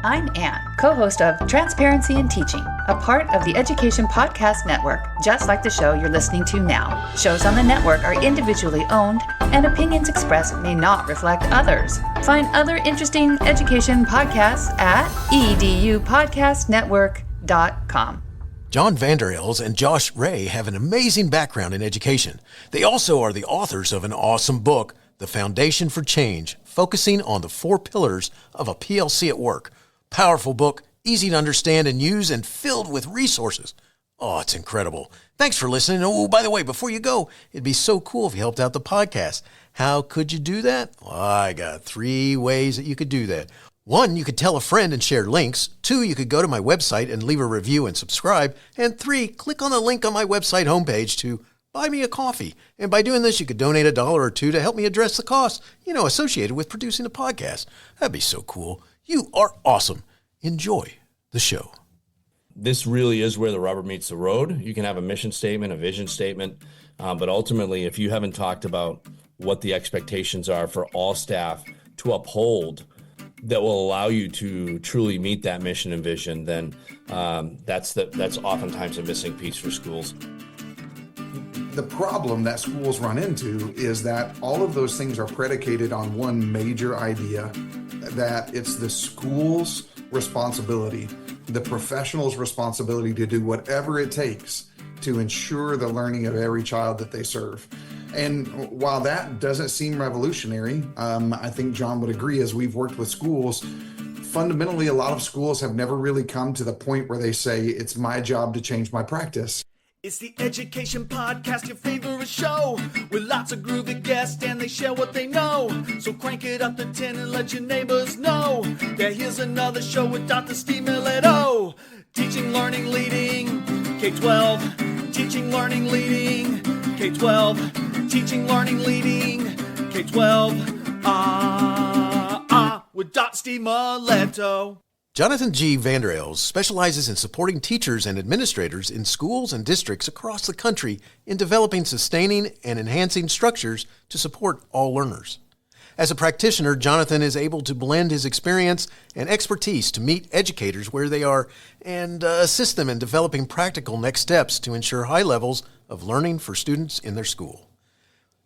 I'm Anne, co-host of Transparency in Teaching, a part of the Education Podcast Network, just like the show you're listening to now. Shows on the network are individually owned, and opinions expressed may not reflect others. Find other interesting education podcasts at edupodcastnetwork.com. John Vander Els and Josh Ray have an amazing background in education. They also are the authors of an awesome book, The Foundation for Change, focusing on the 4 pillars of a PLC at work. Powerful book, easy to understand and use, and filled with resources. Oh, it's incredible. Thanks for listening. Oh, by the way, before you go, it'd be so cool if you helped out the podcast. How could you do that? Well, I got 3 ways that you could do that. 1, you could tell a friend and share links. 2, you could go to my website and leave a review and subscribe. And 3, click on the link on my website homepage to buy me a coffee. And by doing this, you could donate $1 or $2 to help me address the costs, associated with producing a podcast. That'd be so cool. You are awesome. Enjoy the show. This really is where the rubber meets the road. You can have a mission statement, a vision statement, but ultimately, if you haven't talked about what the expectations are for all staff to uphold that will allow you to truly meet that mission and vision, then that's oftentimes a missing piece for schools. The problem that schools run into is that all of those things are predicated on one major idea, that it's the school's responsibility, the professional's responsibility to do whatever it takes to ensure the learning of every child that they serve. And while that doesn't seem revolutionary, I think John would agree, as we've worked with schools, fundamentally, a lot of schools have never really come to the point where they say, it's my job to change my practice. It's the Education Podcast, your favorite show, with lots of groovy guests and they share what they know. So crank it up to 10 and let your neighbors know that here's another show with Dr. Steve Milletto. Teaching, learning, leading, K-12. Teaching, learning, leading, K-12. Teaching, learning, leading, K-12. With Dr. Steve Milletto. Jonathan G. Vander Els specializes in supporting teachers and administrators in schools and districts across the country in developing, sustaining, and enhancing structures to support all learners. As a practitioner, Jonathan is able to blend his experience and expertise to meet educators where they are and assist them in developing practical next steps to ensure high levels of learning for students in their school.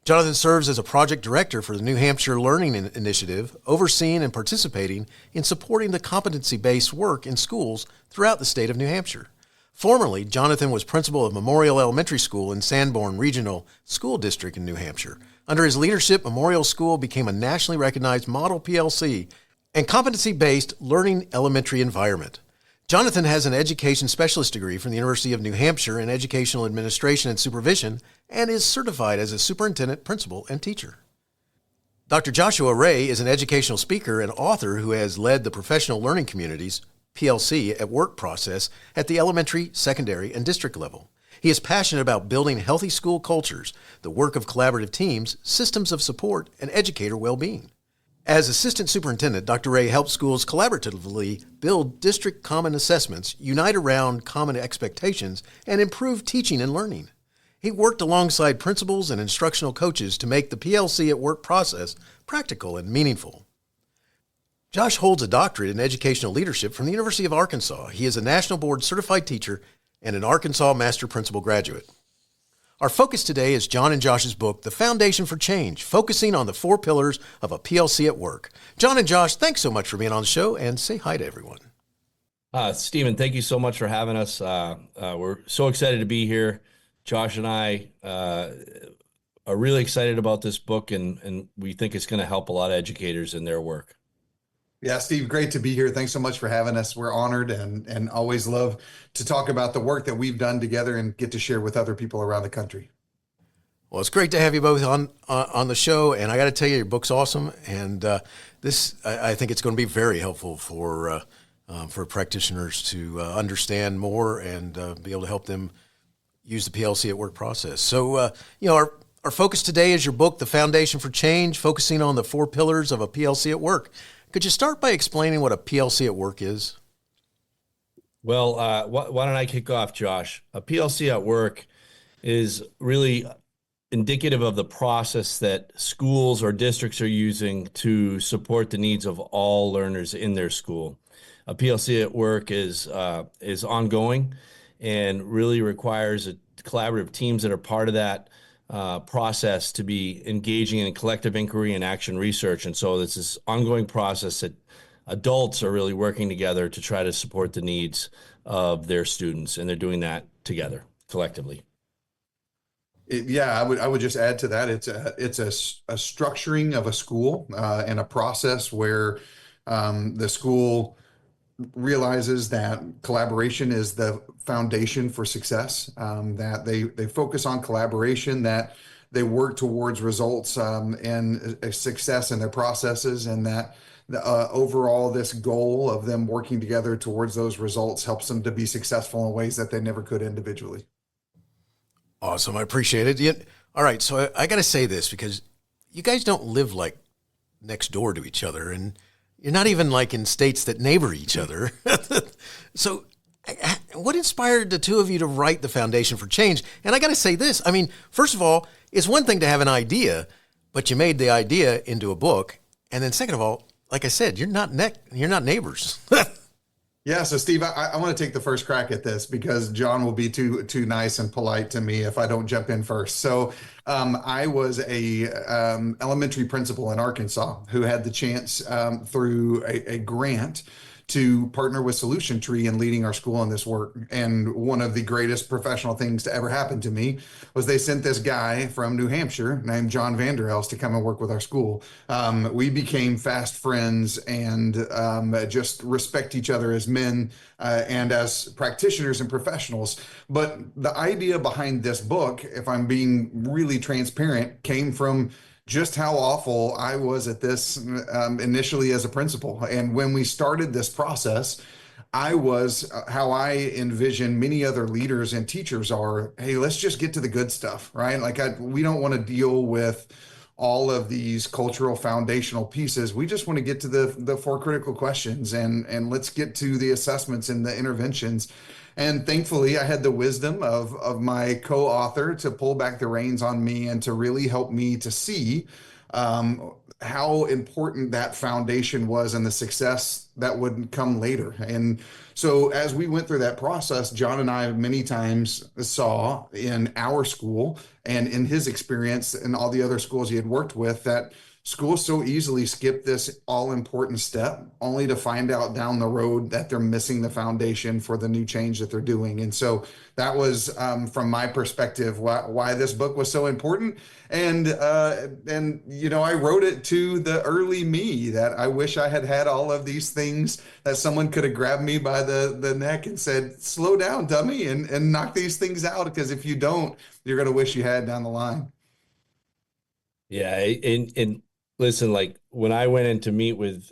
Jonathan serves as a project director for the New Hampshire Learning Initiative, overseeing and participating in supporting the competency-based work in schools throughout the state of New Hampshire. Formerly, Jonathan was principal of Memorial Elementary School in Sanborn Regional School District in New Hampshire. Under his leadership, Memorial School became a nationally recognized model PLC and competency-based learning elementary environment. Jonathan has an education specialist degree from the University of New Hampshire in educational administration and supervision and is certified as a superintendent, principal, and teacher. Dr. Joshua Ray is an educational speaker and author who has led the professional learning communities, PLC, at work process at the elementary, secondary, and district level. He is passionate about building healthy school cultures, the work of collaborative teams, systems of support, and educator well-being. As assistant superintendent, Dr. Ray helps schools collaboratively build district common assessments, unite around common expectations, and improve teaching and learning. He worked alongside principals and instructional coaches to make the PLC at work process practical and meaningful. Josh holds a doctorate in educational leadership from the University of Arkansas. He is a National Board certified teacher and an Arkansas Master Principal graduate. Our focus today is John and Josh's book, The Foundation for Change, focusing on the 4 pillars of a PLC at work. John and Josh, thanks so much for being on the show, and say hi to everyone. Stephen, thank you so much for having us. We're so excited to be here. Josh and I are really excited about this book, and we think it's going to help a lot of educators in their work. Yeah, Steve, great to be here. Thanks so much for having us. We're honored and always love to talk about the work that we've done together and get to share with other people around the country. Well, it's great to have you both on the show, and I got to tell you, your book's awesome, and I think it's going to be very helpful for practitioners to understand more and be able to help them use the PLC at work process. So, our focus today is your book, The Foundation for Change, focusing on the 4 pillars of a PLC at work. Could you start by explaining what a PLC at work is? Well, why don't I kick off, Josh? A PLC at work is really indicative of the process that schools or districts are using to support the needs of all learners in their school. A PLC at work is ongoing and really requires collaborative teams that are part of that process to be engaging in collective inquiry and action research. And so this is ongoing process that adults are really working together to try to support the needs of their students, and they're doing that together, collectively. I would just add to that. It's a structuring of a school and a process where the school realizes that collaboration is the foundation for success, that they focus on collaboration, that they work towards results and success in their processes, and that overall this goal of them working together towards those results helps them to be successful in ways that they never could individually. Awesome. I appreciate it. All right. So I got to say this, because you guys don't live like next door to each other, and you're not even like in states that neighbor each other. So what inspired the two of you to write the Foundation for Change? And I got to say this. I mean, first of all, it's one thing to have an idea, but you made the idea into a book. And then second of all, like I said, you're not neighbors. Yeah, so Steve, I want to take the first crack at this because John will be too nice and polite to me if I don't jump in first. So I was a elementary principal in Arkansas who had the chance through a grant to partner with Solution Tree in leading our school in this work. And one of the greatest professional things to ever happen to me was they sent this guy from New Hampshire named John Vander Els to come and work with our school. We became fast friends and just respect each other as men and as practitioners and professionals. But the idea behind this book, if I'm being really transparent, came from just how awful I was at this initially as a principal. And when we started this process, I was how I envision many other leaders and teachers are, hey, let's just get to the good stuff, right? Like we don't want to deal with all of these cultural foundational pieces. We just want to get to the four critical questions and let's get to the assessments and the interventions. And thankfully, I had the wisdom of my co-author to pull back the reins on me and to really help me to see how important that foundation was and the success that would come later. And so as we went through that process, John and I many times saw in our school and in his experience and all the other schools he had worked with that schools so easily skip this all-important step only to find out down the road that they're missing the foundation for the new change that they're doing. And so that was, from my perspective, why this book was so important. And I wrote it to the early me that I wish I had all of these things, that someone could have grabbed me by the neck and said, slow down, dummy, and knock these things out, because if you don't, you're going to wish you had down the line. Yeah. And listen, like when I went in to meet with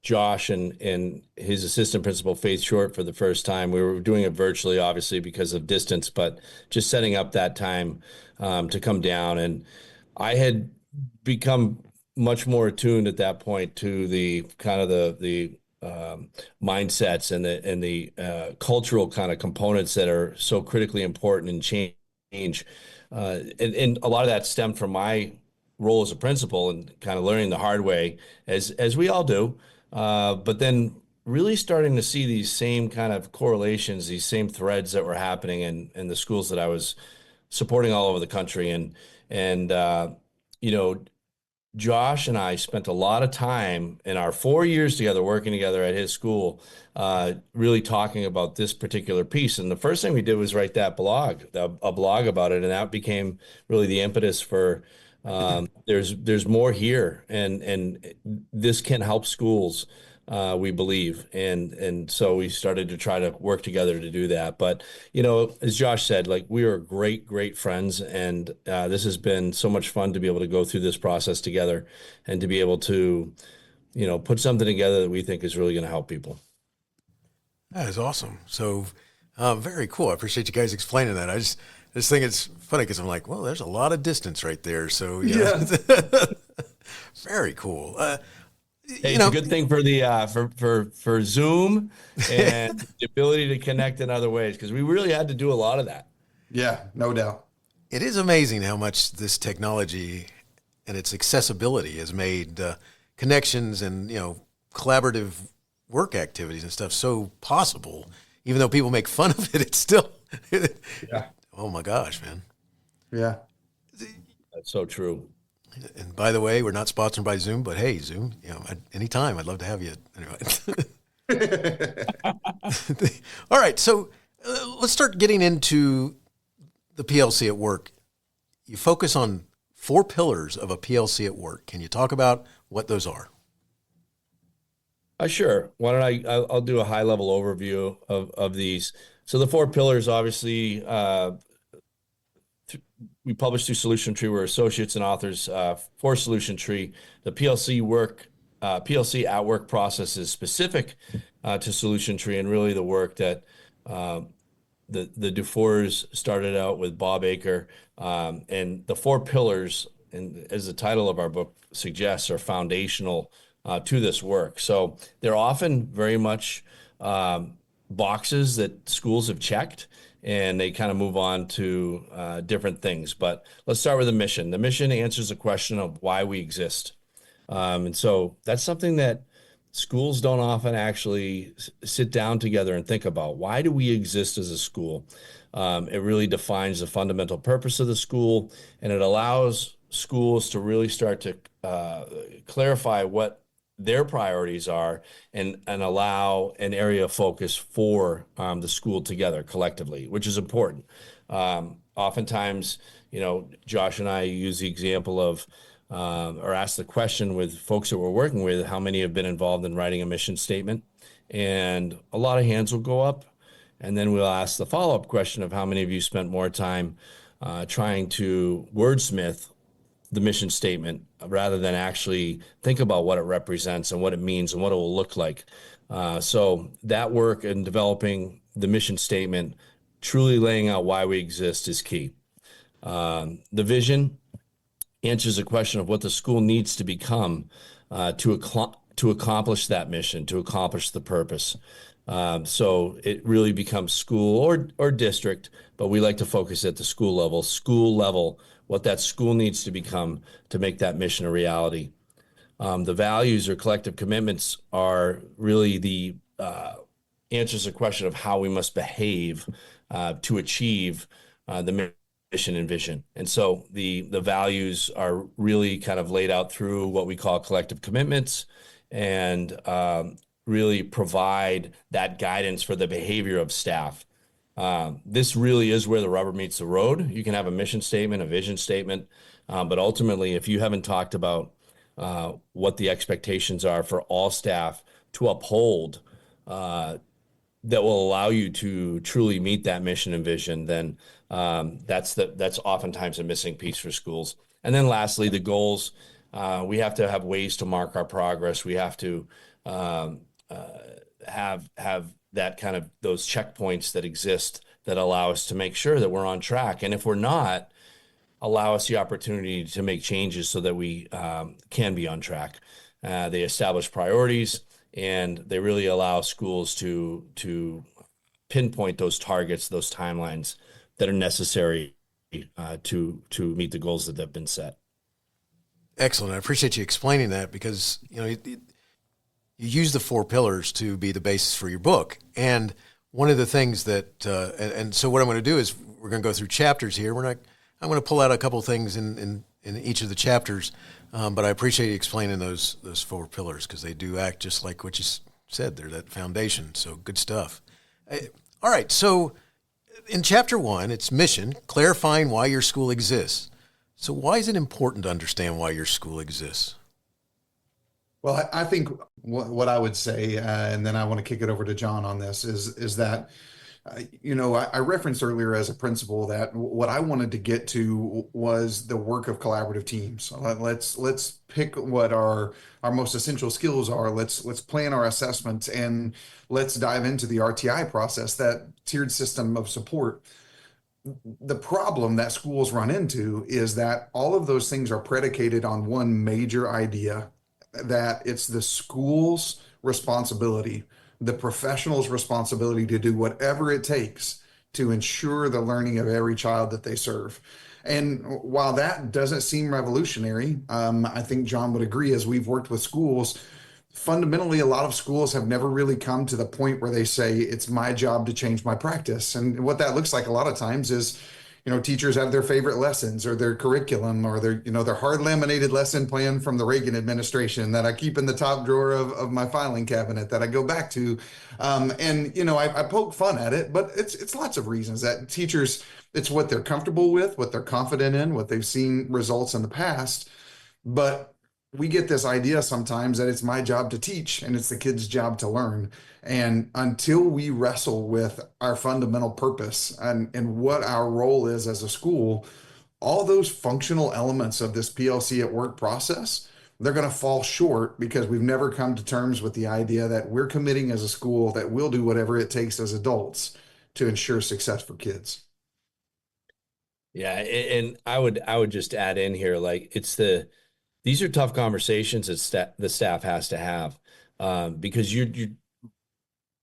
Josh and his assistant principal, Faith Short, for the first time, we were doing it virtually, obviously, because of distance, but just setting up that time to come down. And I had become much more attuned at that point to the kind of the mindsets and the cultural kind of components that are so critically important in change. And a lot of that stemmed from my role as a principal and kind of learning the hard way, as we all do, but then really starting to see these same kind of correlations, these same threads that were happening in the schools that I was supporting all over the country. And Josh and I spent a lot of time in our 4 years together, working together at his school, really talking about this particular piece. And the first thing we did was write that blog, a blog about it. And that became really the impetus for there's more here, and this can help schools, we believe. And so we started to try to work together to do that. But, as Josh said, like, we are great friends. And this has been so much fun to be able to go through this process together and to be able to, put something together that we think is really going to help people. That is awesome. So very cool. I appreciate you guys explaining that. I just think it's funny because I'm like, well, there's a lot of distance right there. So yeah. Very cool. It's a good thing for the for Zoom and the ability to connect in other ways, because we really had to do a lot of that. Yeah, no doubt. It is amazing how much this technology and its accessibility has made connections and, collaborative work activities and stuff so possible. Even though people make fun of it, it's still, Yeah. oh my gosh, man. Yeah. That's so true. And by the way, we're not sponsored by Zoom, but hey, Zoom, anytime, I'd love to have you. Anyway. All right. So let's start getting into the PLC at work. You focus on 4 pillars of a PLC at work. Can you talk about what those are? Sure. Why don't I'll do a high level overview of these. So the 4 pillars, obviously, we publish through Solution Tree. We're associates and authors for Solution Tree. The PLC at work process is specific to Solution Tree, and really the work that the Dufours started out with Bob Aker, and the 4 pillars, and as the title of our book suggests, are foundational to this work. So they're often very much boxes that schools have checked, and they kind of move on to different things. But let's start with the mission. The mission answers the question of why we exist. And so that's something that schools don't often actually sit down together and think about. Why do we exist as a school? It really defines the fundamental purpose of the school, and it allows schools to really start to clarify what their priorities are and allow an area of focus for the school together collectively, which is important. Oftentimes, Josh and I use the example of or ask the question with folks that we're working with, how many have been involved in writing a mission statement? And a lot of hands will go up. And then we'll ask the follow-up question of how many of you spent more time trying to wordsmith the mission statement rather than actually think about what it represents and what it means and what it will look like. So that work in developing the mission statement, truly laying out why we exist, is key. The vision answers the question of what the school needs to become to accomplish that mission, to accomplish the purpose. So it really becomes school or district, but we like to focus at the school level, what that school needs to become to make that mission a reality. The values or collective commitments are really the answers the question of how we must behave to achieve the mission and vision. And so the values are really kind of laid out through what we call collective commitments, and really provide that guidance for the behavior of staff. This really is where the rubber meets the road. You can have a mission statement, a vision statement, but ultimately, if you haven't talked about what the expectations are for all staff to uphold, that will allow you to truly meet that mission and vision, then that's oftentimes a missing piece for schools. And then lastly, the goals. We have to have ways to mark our progress. We have to have that kind of those checkpoints that exist that allow us to make sure that we're on track. And if we're not, allow us the opportunity to make changes so that we can be on track. They establish priorities, and they really allow schools to pinpoint those targets, those timelines that are necessary to meet the goals that have been set. Excellent. I appreciate you explaining that, because you use the 4 pillars to be the basis for your book. And one of the things that, and so what I'm going to do is we're going to go through chapters here. I'm going to pull out a couple of things in each of the chapters, but I appreciate you explaining those 4 pillars, because they do act just like what you said. They're that foundation. So good stuff. All right. So in chapter 1, it's mission, clarifying why your school exists. So why is it important to understand why your school exists? Well, I think what I would say, and then I want to kick it over to John on this, is that, I referenced earlier as a principal that what I wanted to get to was the work of collaborative teams. Let's pick what our most essential skills are. Let's plan our assessments, and let's dive into the RTI process, that tiered system of support. The problem that schools run into is that all of those things are predicated on one major idea, that it's the school's responsibility, the professional's responsibility to do whatever it takes to ensure the learning of every child that they serve. And while that doesn't seem revolutionary, I think John would agree, as we've worked with schools, fundamentally, a lot of schools have never really come to the point where they say, it's my job to change my practice. And what that looks like a lot of times is, teachers have their favorite lessons or their curriculum or their hard laminated lesson plan from the Reagan administration that I keep in the top drawer of my filing cabinet that I go back to. I poke fun at it, but it's lots of reasons that teachers, it's what they're comfortable with, what they're confident in, what they've seen results in the past. But we get this idea sometimes that it's my job to teach and it's the kid's job to learn. And until we wrestle with our fundamental purpose and what our role is as a school, all those functional elements of this PLC at work process, they're going to fall short because we've never come to terms with the idea that we're committing as a school that we'll do whatever it takes as adults to ensure success for kids. Yeah, and I would just add in here, like these are tough conversations that the staff has to have, because you're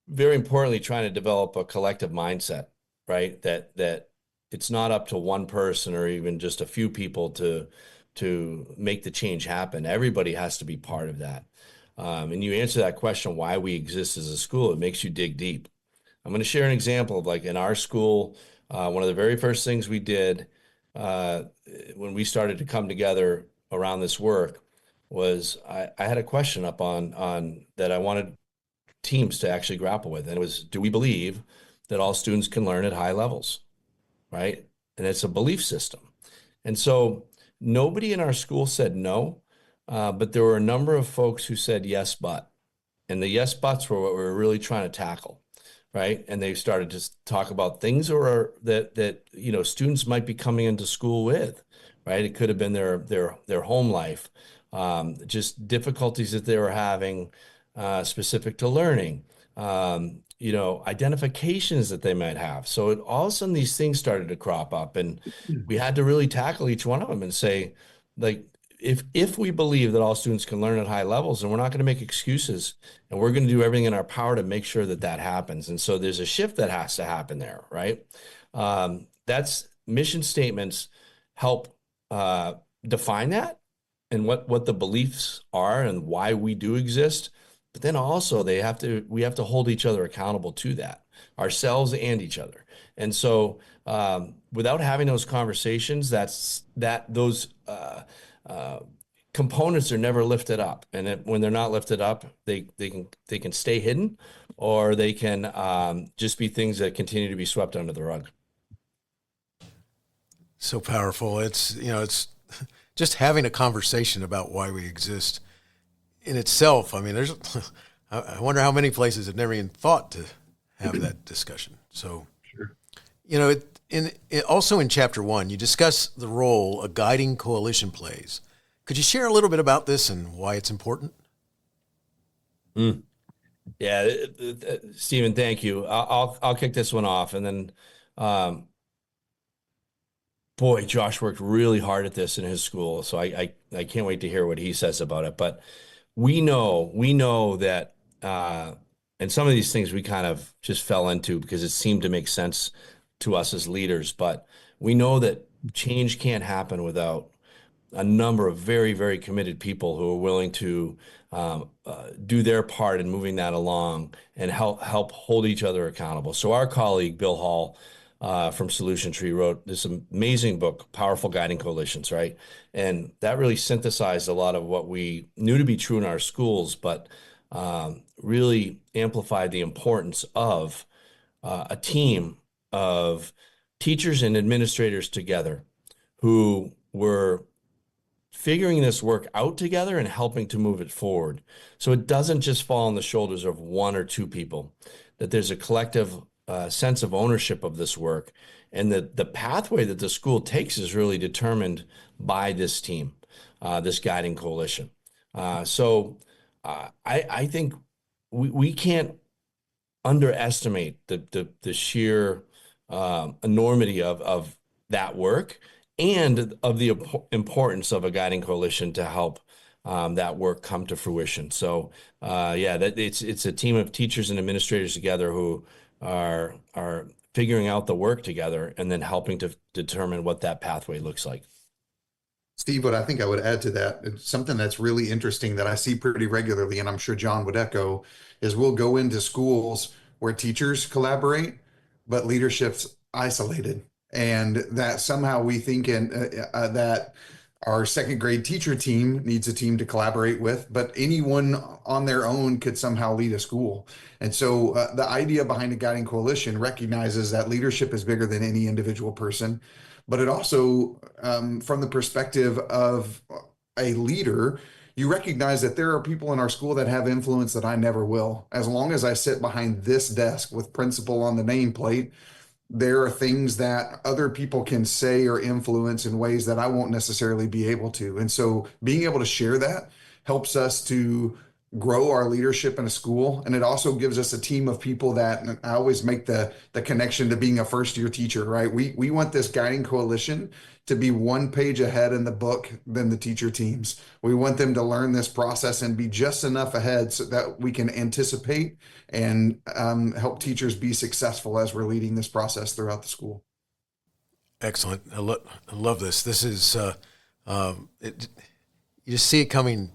very importantly trying to develop a collective mindset, right? That it's not up to one person or even just a few people to make the change happen. Everybody has to be part of that. And you answer that question, why we exist as a school, it makes you dig deep. I'm going to share an example of, like, in our school, one of the very first things we did when we started to come together around this work was I had a question up on that I wanted teams to actually grapple with. And it was, do we believe that all students can learn at high levels, right? And it's a belief system. And so nobody in our school said no, but there were a number of folks who said yes, but. And the yes, buts were what we were really trying to tackle, right? And they started to talk about things that students might be coming into school with, right? It could have been their home life, just difficulties that they were having specific to learning, identifications that they might have. So all of a sudden these things started to crop up, and we had to really tackle each one of them and say, like, if we believe that all students can learn at high levels, and we're not going to make excuses, and we're going to do everything in our power to make sure that happens. And so there's a shift that has to happen there, right? That's mission statements help define that and what the beliefs are and why we do exist. But then also we have to hold each other accountable to that, ourselves and each other. And so without having those conversations, those components are never lifted up. And when they're not lifted up, they can stay hidden, or they can just be things that continue to be swept under the rug. So powerful. It's just having a conversation about why we exist in itself. I mean, I wonder how many places have never even thought to have that discussion. So, Sure. Also in chapter 1, you discuss the role a guiding coalition plays. Could you share a little bit about this and why it's important? Yeah, Stephen, thank you. I'll kick this one off, and then, boy, Josh worked really hard at this in his school, so I can't wait to hear what he says about it. But we know that, and some of these things we kind of just fell into because it seemed to make sense to us as leaders, but we know that change can't happen without a number of very, very committed people who are willing to do their part in moving that along and help hold each other accountable. So our colleague, Bill Hall, from Solution Tree, wrote this amazing book, Powerful Guiding Coalitions, right? And that really synthesized a lot of what we knew to be true in our schools, but really amplified the importance of a team of teachers and administrators together who were figuring this work out together and helping to move it forward. So it doesn't just fall on the shoulders of one or two people, that there's a collective sense of ownership of this work, and that the pathway that the school takes is really determined by this team, this guiding coalition. So I think we can't underestimate the sheer enormity of that work and of the importance of a guiding coalition to help that work come to fruition. So it's a team of teachers and administrators together who are figuring out the work together and then helping to determine what that pathway looks like. Steve, what I think I would add to that, it's something that's really interesting that I see pretty regularly, and I'm sure John would echo, is we'll go into schools where teachers collaborate, but leadership's isolated. And that somehow we think that our second grade teacher team needs a team to collaborate with, but anyone on their own could somehow lead a school. And so the idea behind a guiding coalition recognizes that leadership is bigger than any individual person, but it also, from the perspective of a leader, you recognize that there are people in our school that have influence that I never will. As long as I sit behind this desk with principal on the nameplate, there are things that other people can say or influence in ways that I won't necessarily be able to. And so being able to share that helps us to grow our leadership in a school. And it also gives us a team of people that, and I always make the connection to being a first year teacher, right? We want this guiding coalition to be one page ahead in the book than the teacher teams. We want them to learn this process and be just enough ahead so that we can anticipate and help teachers be successful as we're leading this process throughout the school. Excellent. I love this. This is, you just see it coming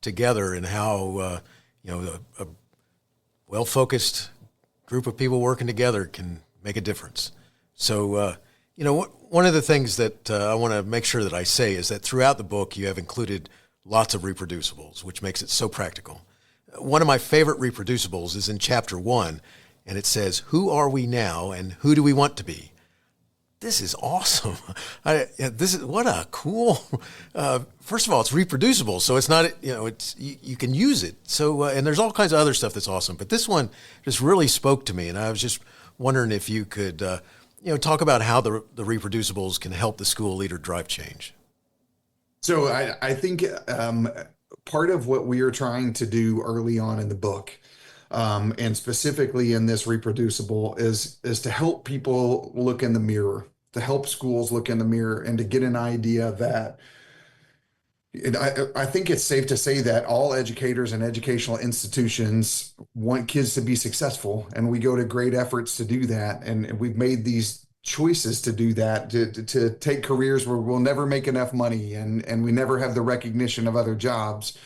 together and how, a well-focused group of people working together can make a difference. So, one of the things that I want to make sure that I say is that throughout the book, you have included lots of reproducibles, which makes it so practical. One of my favorite reproducibles is in chapter 1, and it says, "Who are we now and who do we want to be?" This is awesome. What a cool, first of all, it's reproducible. So it's not, you can use it. So, and there's all kinds of other stuff that's awesome, but this one just really spoke to me. And I was just wondering if you could, talk about how the reproducibles can help the school leader drive change. So I think part of what we are trying to do early on in the book, and specifically in this reproducible, is to help people look in the mirror, to help schools look in the mirror, and to get an idea that I think it's safe to say that all educators and educational institutions want kids to be successful, and we go to great efforts to do that. And we've made these choices to do that, to take careers where we'll never make enough money and we never have the recognition of other jobs.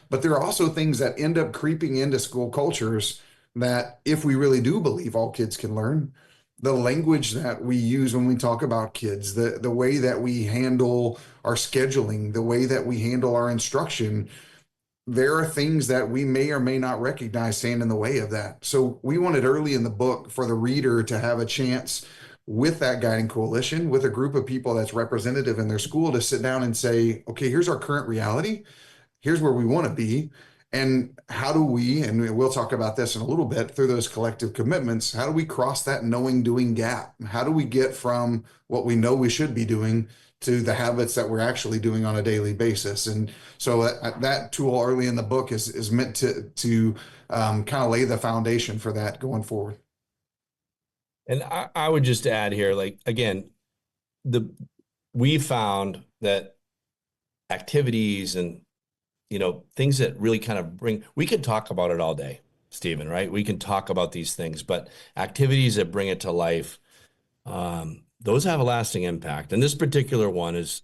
But there are also things that end up creeping into school cultures that, if we really do believe all kids can learn, the language that we use when we talk about kids, the way that we handle our scheduling, the way that we handle our instruction, there are things that we may or may not recognize stand in the way of that. So we wanted early in the book for the reader to have a chance with that guiding coalition, with a group of people that's representative in their school, to sit down and say, okay, here's our current reality. Here's where we want to be. And how do we, and we'll talk about this in a little bit, through those collective commitments, how do we cross that knowing doing gap? How do we get from what we know we should be doing to the habits that we're actually doing on a daily basis? And so that tool early in the book is meant to kind of lay the foundation for that going forward. And I would just add here, again, we found that activities and things that really kind of we could talk about it all day, Stephen, right? We can talk about these things, but activities that bring it to life, those have a lasting impact. And this particular one is,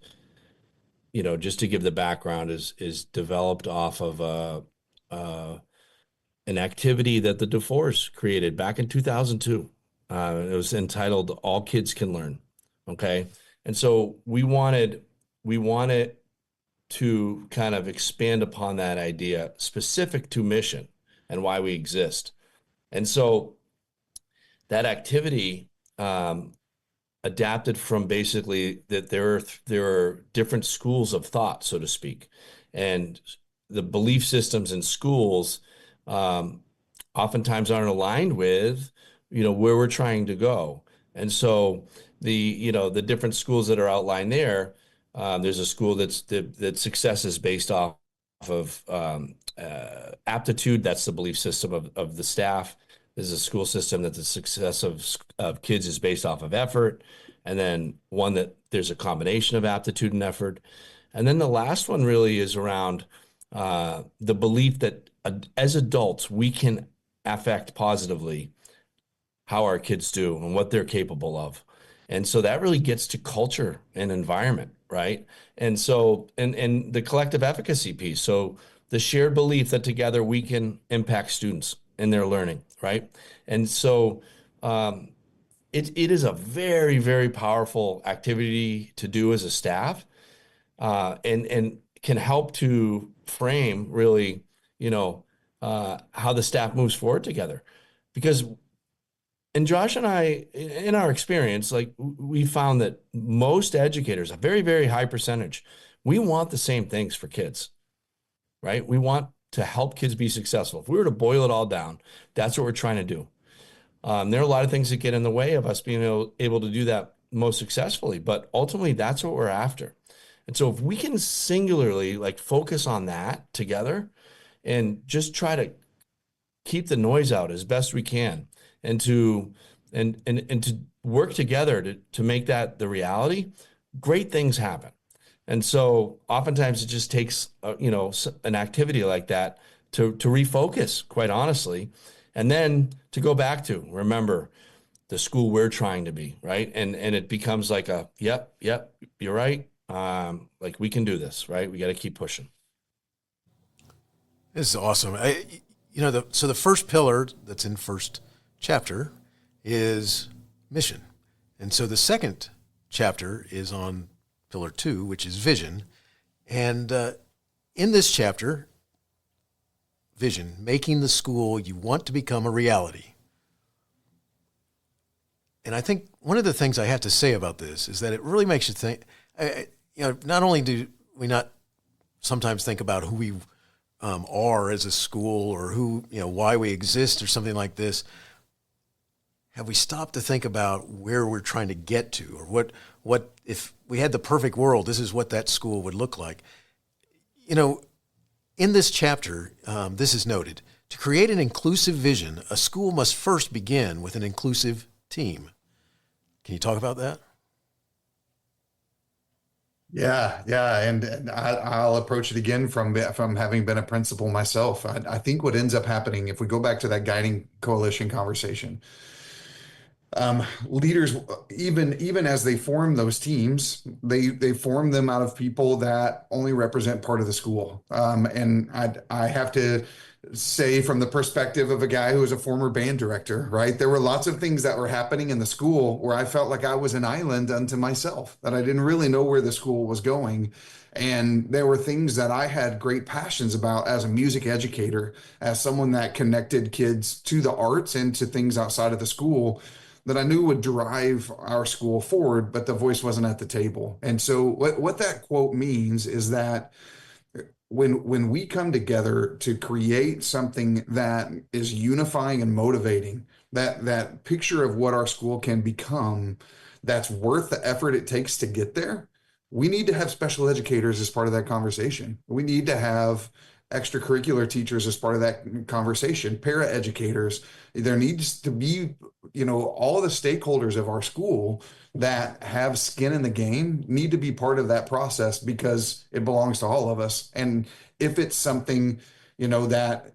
just to give the background, is developed off of an activity that the DeFores created back in 2002. It was entitled "All Kids Can Learn." Okay. And so we wanted to kind of expand upon that idea specific to mission and why we exist. And so that activity adapted from basically that there are different schools of thought, so to speak, and the belief systems in schools oftentimes aren't aligned with where we're trying to go. And so the different schools that are outlined there, there's a school that success is based off of aptitude. That's the belief system of the staff. There's a school system that the success of kids is based off of effort. And then one that there's a combination of aptitude and effort. And then the last one really is around the belief that as adults, we can affect positively how our kids do and what they're capable of. And so that really gets to culture and environment, right? And so, and the collective efficacy piece. So the shared belief that together we can impact students in their learning, right? And so it is a very, very powerful activity to do as a staff, and can help to frame really, how the staff moves forward together. Because and Josh and I, in our experience, like we found that most educators, a very, very high percentage, we want the same things for kids, right? We want to help kids be successful. If we were to boil it all down, that's what we're trying to do. There are a lot of things that get in the way of us being able to do that most successfully, but ultimately that's what we're after. And so if we can singularly like focus on that together and just try to keep the noise out as best we can, and to work together to make that the reality, great things happen. And so oftentimes it just takes an activity like that to refocus, quite honestly, and then to go back to remember the school we're trying to be, right? And it becomes like a yep, you're right. Like we can do this, right? We got to keep pushing. This is awesome. So the first pillar that's in first chapter is mission. And so the second chapter is on pillar 2, which is vision. And in this chapter, vision, making the school you want to become a reality. And I think one of the things I have to say about this is that it really makes you think, not only do we not sometimes think about who we are as a school or who, why we exist or something like this, have we stopped to think about where we're trying to get to, or what if we had the perfect world, this is what that school would look like. In this chapter, this is noted: to create an inclusive vision, a school must first begin with an inclusive team. Can you talk about that? Yeah, and I'll approach it again from having been a principal myself. I think what ends up happening, if we go back to that guiding coalition conversation, leaders, even as they form those teams, they form them out of people that only represent part of the school. And I have to say, from the perspective of a guy who was a former band director, right? There were lots of things that were happening in the school where I felt like I was an island unto myself, that I didn't really know where the school was going. And there were things that I had great passions about as a music educator, as someone that connected kids to the arts and to things outside of the school, that I knew would drive our school forward, but the voice wasn't at the table. And so what that quote means is that when we come together to create something that is unifying and motivating, that picture of what our school can become, that's worth the effort it takes to get there, we need to have special educators as part of that conversation. We need to have extracurricular teachers as part of that conversation, para educators. There needs to be, all the stakeholders of our school that have skin in the game need to be part of that process, because it belongs to all of us. And if it's something, that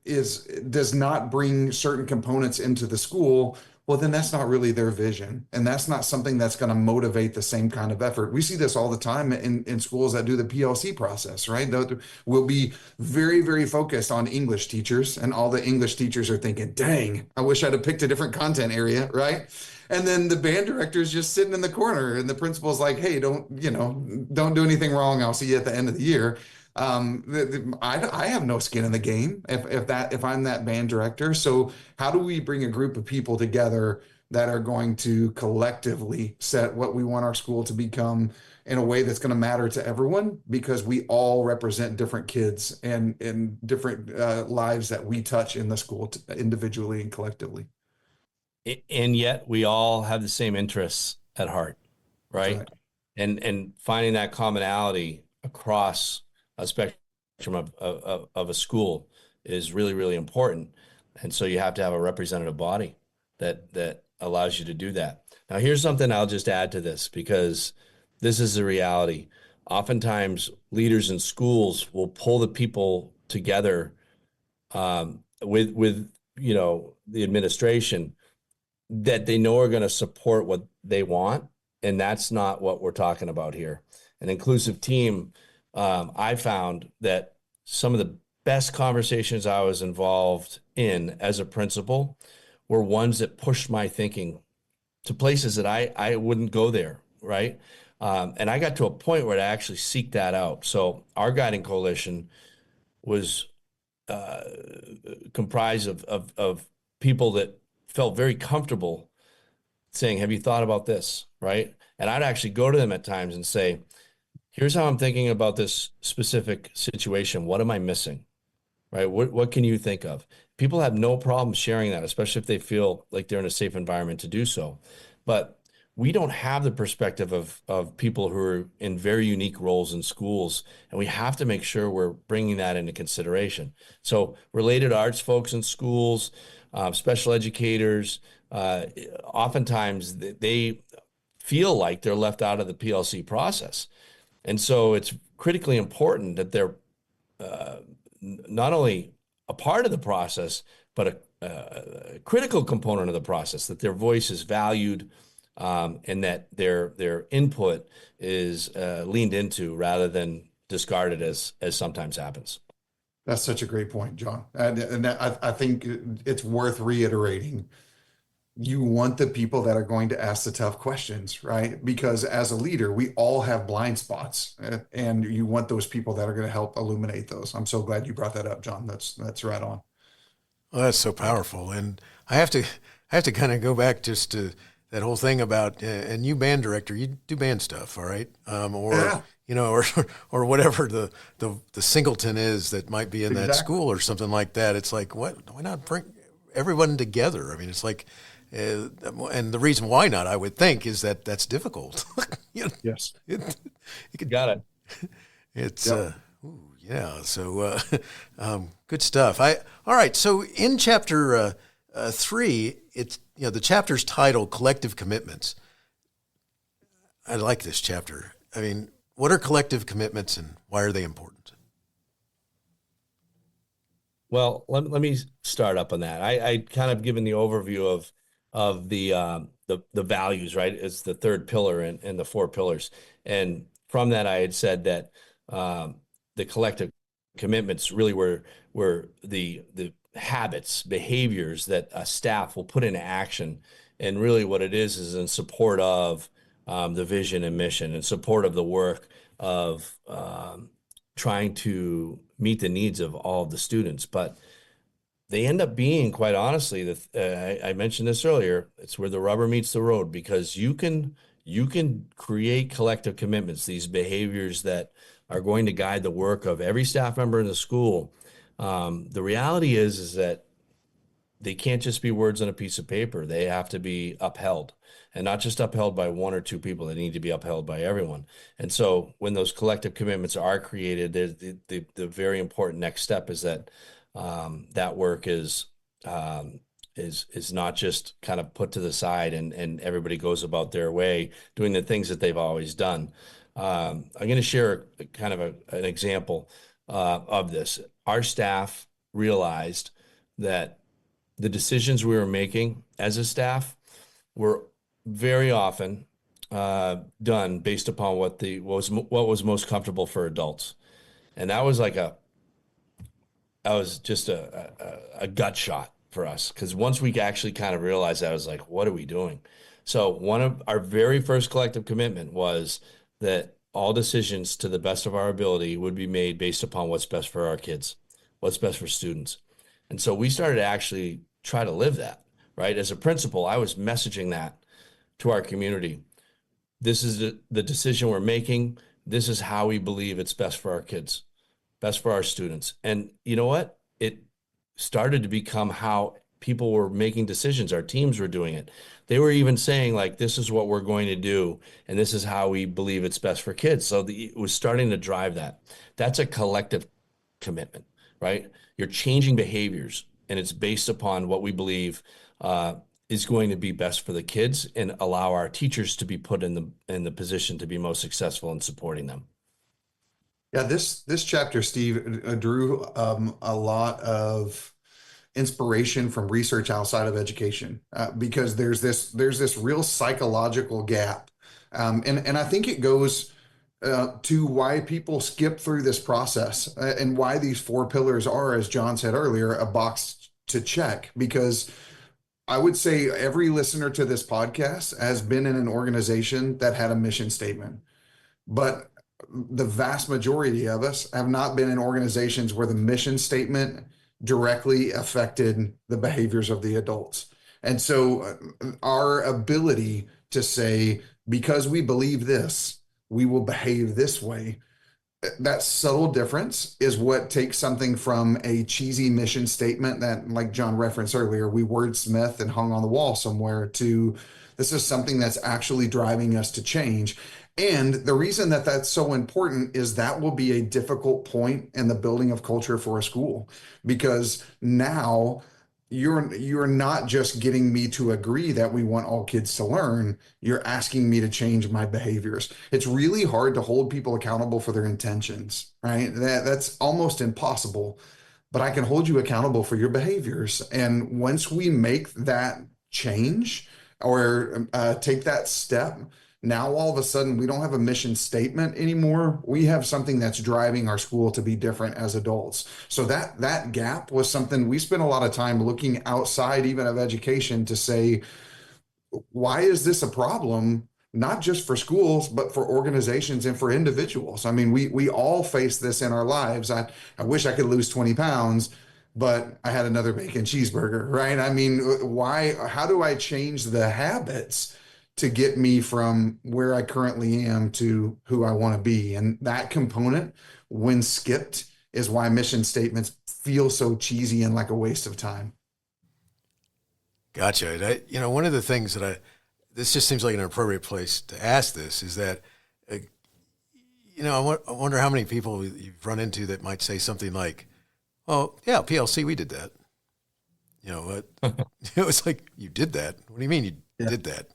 does not bring certain components into the school, well, then that's not really their vision. And that's not something that's going to motivate the same kind of effort. We see this all the time in schools that do the PLC process, right? We'll be very, very focused on English teachers, and all the English teachers are thinking, dang, I wish I'd have picked a different content area, right? And then the band director is just sitting in the corner, and the principal's like, hey, don't do anything wrong. I'll see you at the end of the year. I have no skin in the game if I'm that band director. So how do we bring a group of people together that are going to collectively set what we want our school to become in a way that's going to matter to everyone, because we all represent different kids and different lives that we touch in the school individually and collectively. And yet we all have the same interests at heart, right? And finding that commonality across a spectrum of a school is really, really important. And so you have to have a representative body that allows you to do that. Now, here's something I'll just add to this, because this is the reality. Oftentimes, leaders in schools will pull the people together with the administration that they know are going to support what they want. And that's not what we're talking about here. An inclusive team, I found that some of the best conversations I was involved in as a principal were ones that pushed my thinking to places that I wouldn't go there, right? And I got to a point where I actually seek that out. So our guiding coalition was comprised of people that felt very comfortable saying, have you thought about this, right? And I'd actually go to them at times and say, here's how I'm thinking about this specific situation. What am I missing, right? What can you think of? People have no problem sharing that, especially if they feel like they're in a safe environment to do so. But we don't have the perspective of people who are in very unique roles in schools, and we have to make sure we're bringing that into consideration. So related arts folks in schools, special educators, oftentimes they feel like they're left out of the PLC process. And so it's critically important that they're not only a part of the process, but a critical component of the process, that their voice is valued, and that their input is leaned into rather than discarded as sometimes happens. That's such a great point, John. And I think it's worth reiterating. You want the people that are going to ask the tough questions, right? Because as a leader, we all have blind spots, and you want those people that are going to help illuminate those. I'm so glad you brought that up, John. That's right on. Well, that's so powerful. And I have to kind of go back just to that whole thing about, and you band director, you do band stuff, all right? Or whatever the singleton is that might be in that school or something like that. It's like, why not bring everyone together? I mean, it's like, and the reason why not, I would think, is that that's difficult. Yes. Got it. It's, yeah. So, good stuff. All right. So in chapter 3, it's, the chapter's titled Collective Commitments. I like this chapter. I mean, what are collective commitments and why are they important? Well, let me start up on that. I kind of given the overview of the values, right? It's the third pillar and the 4 pillars. And from that, I had said that the collective commitments really were the habits, behaviors that a staff will put into action. And really what it is in support of the vision and mission, in support of the work of trying to meet the needs of all of the students. But they end up being, quite honestly, I mentioned this earlier, it's where the rubber meets the road, because you can create collective commitments, these behaviors that are going to guide the work of every staff member in the school. The reality is that they can't just be words on a piece of paper. They have to be upheld, and not just upheld by 1 or 2 people. They need to be upheld by everyone. And so when those collective commitments are created, the very important next step is that that work is not just kind of put to the side and everybody goes about their way doing the things that they've always done. I'm going to share kind of an example of this. Our staff realized that the decisions we were making as a staff were very often done based upon what was most comfortable for adults, and that was just a gut shot for us, because once we actually kind of realized that, I was like, what are we doing? So one of our very first collective commitment was that all decisions, to the best of our ability, would be made based upon what's best for our kids, what's best for students. And so we started to actually try to live that, right? As a principal, I was messaging that to our community. This is the decision we're making. This is how we believe it's best for our kids, best for our students. And you know what? It started to become how people were making decisions. Our teams were doing it. They were even saying, like, this is what we're going to do, and this is how we believe it's best for kids. So it was starting to drive that. That's a collective commitment, right? You're changing behaviors, and it's based upon what we believe is going to be best for the kids, and allow our teachers to be put in the position to be most successful in supporting them. Yeah, this chapter, Steve, drew a lot of inspiration from research outside of education, because there's this real psychological gap. And I think it goes to why people skip through this process, and why these 4 pillars are, as John said earlier, a box to check. Because I would say every listener to this podcast has been in an organization that had a mission statement, but the vast majority of us have not been in organizations where the mission statement directly affected the behaviors of the adults. And so our ability to say, because we believe this, we will behave this way, that subtle difference is what takes something from a cheesy mission statement that, like John referenced earlier, we wordsmith and hung on the wall somewhere, to this is something that's actually driving us to change. And the reason that that's so important is that will be a difficult point in the building of culture for a school, because now you're not just getting me to agree that we want all kids to learn, you're asking me to change my behaviors. It's really hard to hold people accountable for their intentions, right? That's almost impossible, but I can hold you accountable for your behaviors. And once we make that change, or take that step, now all of a sudden we don't have a mission statement anymore. We have something that's driving our school to be different as adults. So that gap was something we spent a lot of time looking outside even of education to say, why is this a problem? Not just for schools, but for organizations and for individuals. I mean, we all face this in our lives. I wish I could lose 20 pounds, but I had another bacon cheeseburger, right? I mean, how do I change the habits to get me from where I currently am to who I want to be? And that component, when skipped, is why mission statements feel so cheesy and like a waste of time. Gotcha. One of the things that this just seems like an appropriate place to ask this is that, I wonder how many people you've run into that might say something like, "Oh, yeah, PLC, we did that." You know what? It's like, you did that? What do you mean you did that?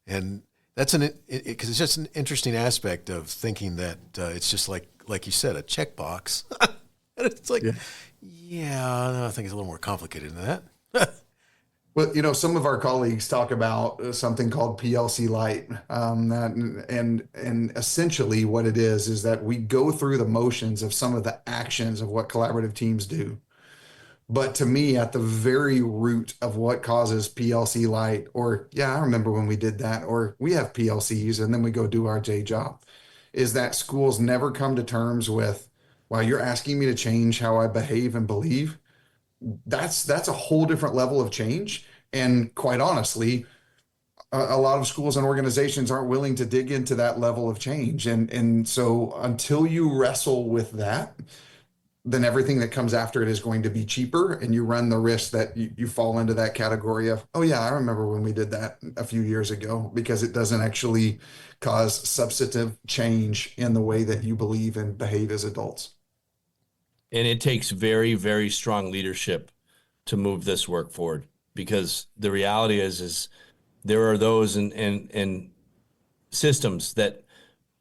And that's because it's just an interesting aspect of thinking that it's just like you said, a checkbox. And it's like, no, I think it's a little more complicated than that. Well, some of our colleagues talk about something called PLC Light, and essentially what it is that we go through the motions of some of the actions of what collaborative teams do. But to me, at the very root of what causes PLC Light, or I remember when we did that, or we have PLCs and then we go do our day job, is that schools never come to terms with, wow, you're asking me to change how I behave and believe. That's a whole different level of change. And quite honestly, a lot of schools and organizations aren't willing to dig into that level of change. And so until you wrestle with that, then everything that comes after it is going to be cheaper, and you run the risk that you fall into that category of, oh yeah, I remember when we did that a few years ago, because it doesn't actually cause substantive change in the way that you believe and behave as adults. And it takes very, very strong leadership to move this work forward, because the reality is there are those in systems that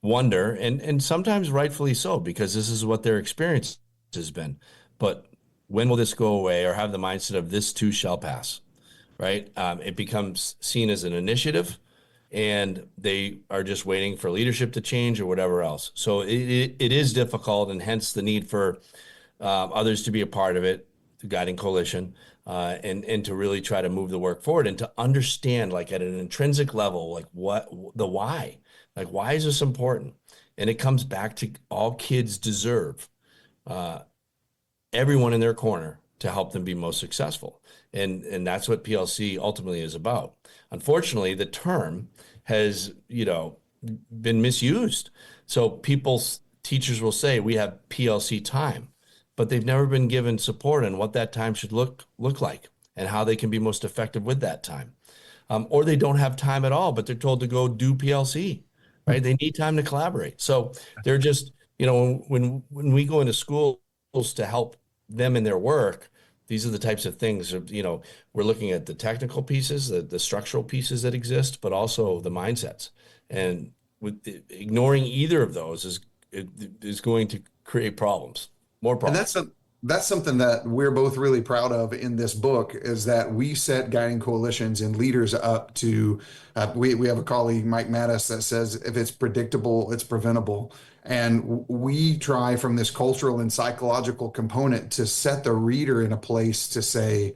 wonder, and sometimes rightfully so, because this is what their experience has been. But when will this go away, or have the mindset of this too shall pass, right? It becomes seen as an initiative, and they are just waiting for leadership to change or whatever else. So it is difficult, and hence the need for others to be a part of it, the guiding coalition, and to really try to move the work forward, and to understand, like at an intrinsic level, like why is this important? And it comes back to all kids deserve everyone in their corner to help them be most successful. And that's what PLC ultimately is about. Unfortunately, the term has, been misused. So teachers will say we have PLC time, but they've never been given support on what that time should look like and how they can be most effective with that time. Or they don't have time at all, but they're told to go do PLC, right? They need time to collaborate. So they're just, when we go into schools to help them in their work, these are the types of things, we're looking at the technical pieces, the structural pieces that exist, but also the mindsets. And ignoring either of those is going to create problems, more problems. And that's something that we're both really proud of in this book, is that we set guiding coalitions and leaders up to, we have a colleague, Mike Mattis, that says, if it's predictable, it's preventable. And we try from this cultural and psychological component to set the reader in a place to say,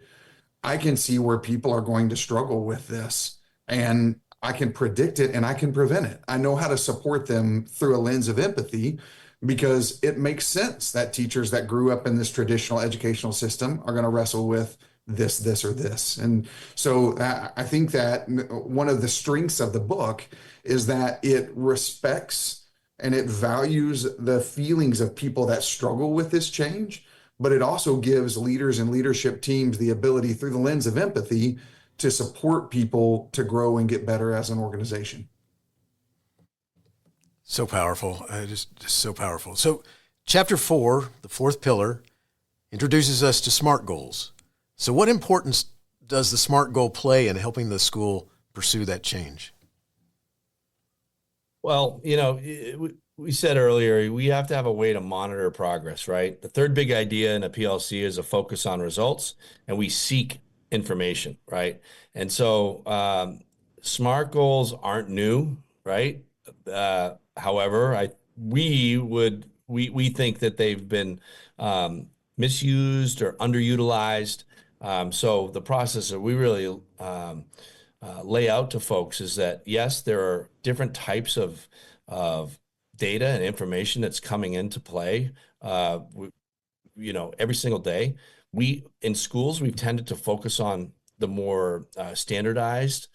I can see where people are going to struggle with this, and I can predict it and I can prevent it. I know how to support them through a lens of empathy, because it makes sense that teachers that grew up in this traditional educational system are going to wrestle with this, or this. And so I think that one of the strengths of the book is that it respects and it values the feelings of people that struggle with this change, but it also gives leaders and leadership teams the ability, through the lens of empathy, to support people to grow and get better as an organization. So powerful. Just so powerful. So chapter 4, the fourth pillar, introduces us to SMART goals. So what importance does the SMART goal play in helping the school pursue that change? Well, we said earlier, we have to have a way to monitor progress, right? The third big idea in a PLC is a focus on results, and we seek information, right? And so SMART goals aren't new, right? However, we think that they've been misused or underutilized. So the process that we really lay out to folks is that, yes, there are different types of data and information that's coming into play, every single day. In schools, we've tended to focus on the more standardized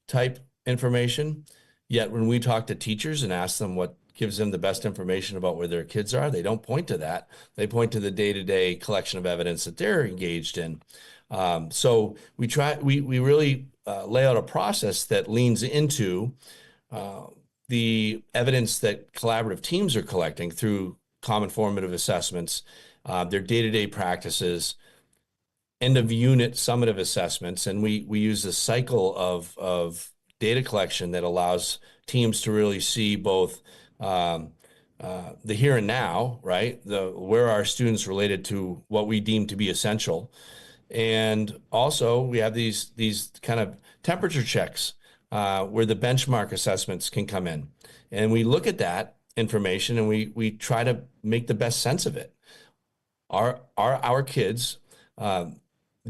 type information. Yet when we talk to teachers and ask them what gives them the best information about where their kids are, they don't point to that. They point to the day-to-day collection of evidence that they're engaged in. So we really lay out a process that leans into the evidence that collaborative teams are collecting through common formative assessments, their day-to-day practices, end of unit summative assessments. And we use the cycle of data collection that allows teams to really see both the here and now, right? Where are students related to what we deem to be essential. And also we have these kind of temperature checks where the benchmark assessments can come in. And we look at that information and we try to make the best sense of it. Are our kids